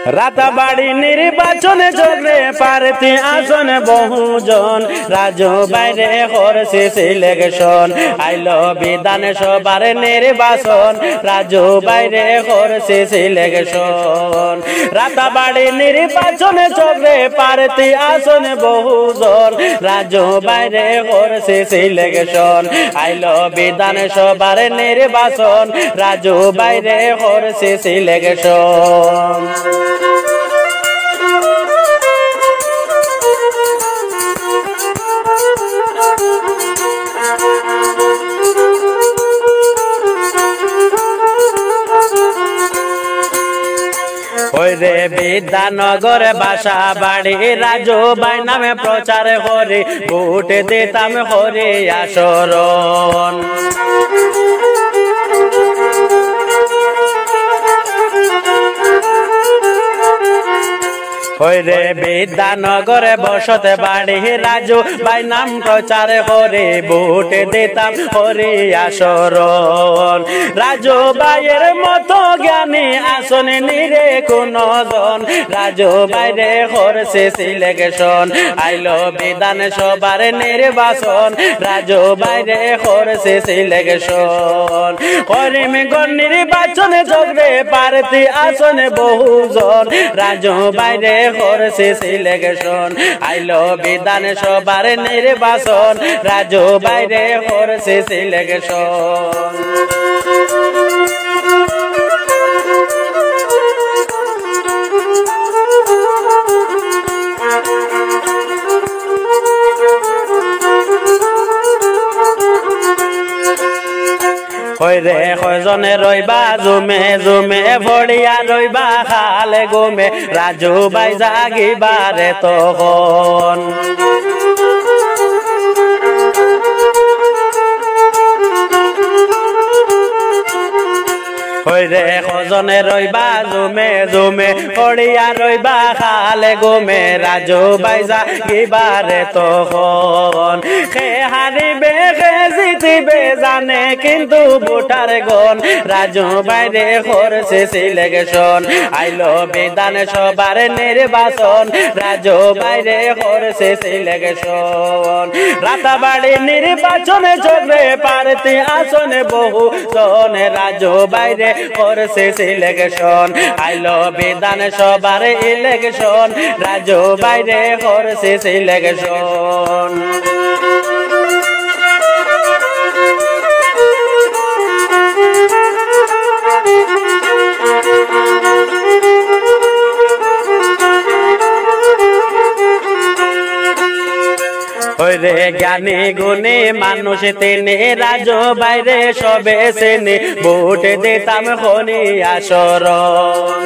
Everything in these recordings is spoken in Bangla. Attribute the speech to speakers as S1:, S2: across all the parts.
S1: রাতাবাড়ি নির্বাচনে চলে প্রার্থী আসনে বহুজন রাজু বাইরে করছে সিলেকশন আইলো বিধানসভার নির্বাচন রাজু বাইরে করছে সিলেকশন রাতাবাড়ি নির্বাচনে চলে প্রার্থী আসনে বহুজন রাজু বাইরে করছে সিলেকশন আইলো বিধানসভার নির্বাচন রাজু বাইরে করছে সিলেকশন রে বিদ্যানগর বাসা বাড়ি রাজু ভাই নামে প্রচার করে ভোট দিতাম হরে আসরণ রে বিদ্যানগরে বসতে বাড়ি রাজু ভাই নাম প্রচার করে ভোট দিতাম হরি আসরণ রাজু ভাইয়ের মতো জ্ঞানী আসনে নিরে কোন জন রাজু বাইরে করছে সিলেকশন আইলো বিধানসভার নির্বাচন রাজু বাইরে করছে সিলেকশন করিমগঞ্জ নির্বাচনে চলবে প্রার্থী আসনে বহুজন রাজু বাইরে করছে সিলেকশন আইলো বিধানসভার নির্বাচন রাজু বাইরে করছে সিলেকশন রে কয়জনে রইবা জুমে জুমে ভরিয়া রইবা খালে গুমে রাজু ভাই জাগিবারে তখন রে কজনে রইবা জুমে জুমে পড়িয়া রইবা খালে গুমে রাজু ভাই জাগিবারে তখন খে হারিবে খে জিতিবে জানে কিন্তু ভোটার গণ রাজু বাইরে করছে সিলেকশন আইলো বিধানসভার নির্বাচন রাজু বাইরে করছে সিলেকশন রাতাবাড়ি নির্বাচনে চলবে প্রার্থী আসনে বহু জনে রাজু বাইরে করছে সিলেকশন আইলো বিধানসভার ইলেকশন রাজু বাইরে করছে সিলেকশন রে জ্ঞানী গুণী মানুষ তিনি রাজু বাইরে সবে সেনে ভোট দিতাম হরি আসরণ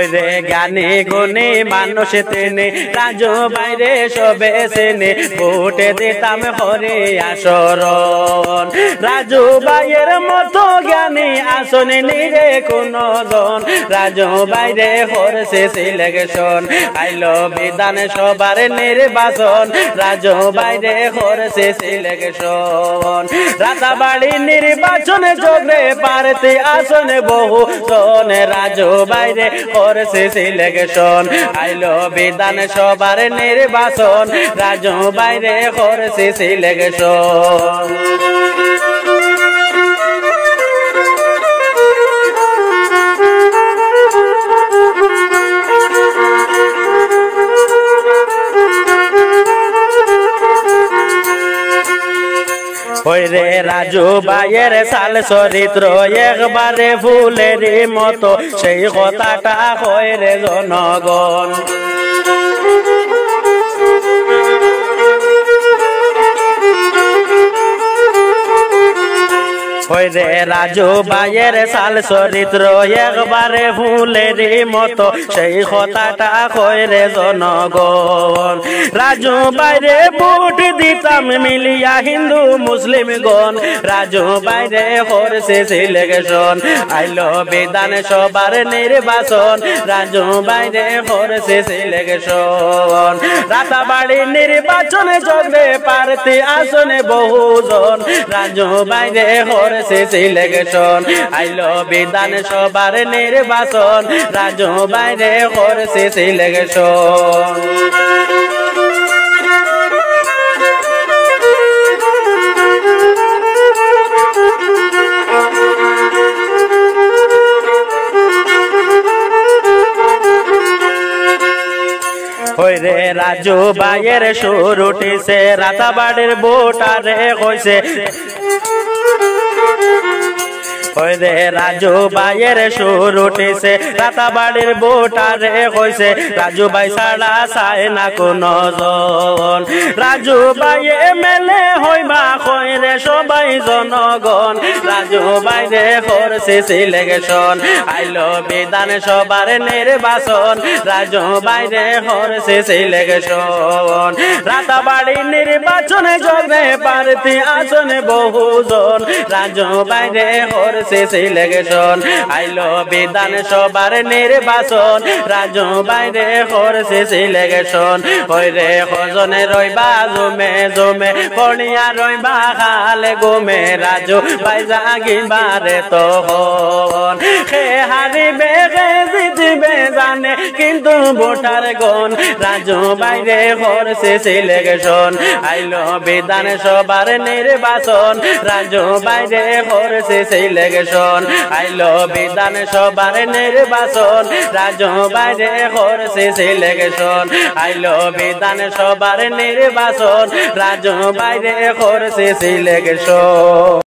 S1: রে জ্ঞানী গুণী মানুষ তিনি রাজু বাইরে সবে সেনে ভোট দিতাম হরি আসরণ রাজু ভাইয়ের মতো জ্ঞানী আসনে নিরে কোন জন রাজু বাইরে করছে সিলেকশন আইলো বিধানসভার নির্বাচন রাজু বাইরে করছে সিলেকশন রাতাবাড়ি নির্বাচনে চলবে প্রার্থী আসনে বহু জনে রাজু বাইরে করছে সিলেকশন আইলো বিধানসভার নির্বাচন রাজু বাইরে করছে সিলেকশন রে রাজু ভাইয়ের সাল চরিত্র একবারে ফুলের মতো সেই কথাটা হয় রে জনগণ হইরে রাজু ভাইয়ের সাল চরিত্র একবারে ফুলের মতো সেই কথাটা কইরে জনগণ রাজু বাইরে ভোট দিতাম মিলিয়া হিন্দু মুসলিম গণ রাজু বাইরে করছে সিলেকশন আইলো বিধান সভার নির্বাচন রাজু বাইরে করছে সিলেকশন রাতাবাড়ি নির্বাচনে যোগে প্রার্থী আসনে বহুজন রাজু বাইরে করছে সিলেকশন আইলো বিধান সভার নির্বাচন রাজু বাইরে করছে সিলেকশন হইরে রাজু ভাইয়ের সুর উঠিছে রাতাবাড়ির ভোটারে কইছে হইরে রাজু ভাইয়ের সুর উঠিছে রাতাবাড়ির ভোটারে কইছে রাজু ভাই ছাড়া চায় না কোনো জন রাজু ভাই এমএলএ হইবা কইরে সবাই জনগণ রাজু ভাইরে করছে সিলেকশন আইলো বিধান সভার নির্বাচন রাজু ভাইরে করছে সিলেকশন রাতাবাড়ি নির্বাচনে যোগে প্রার্থী আসনে বহুজন রাজু ভাইরে করছে সিলেকশন আইলো বিধান সভার নির্বাচন রাজু বাইরে করছে সিলেকশন হইরে খজনে রইবা জমে জমে পড়িয়া রইবা খালে গুমে রাজু ভাই জাগিবারে তখন খে হারিবে খে জিতবে জানে কিন্তু ভোটার গণ রাজু বাইরে করছে সিলেকশন আইলো বিধান সভার নির্বাচন রাজু বাইরে করছে সিলেকশন আইলো বিধান সভার নির্বাচন রাজু বাইরে করছে সিলেকশন আইলো বিধান সভার নির্বাচন রাজু বাইরে করছে সিলেকশন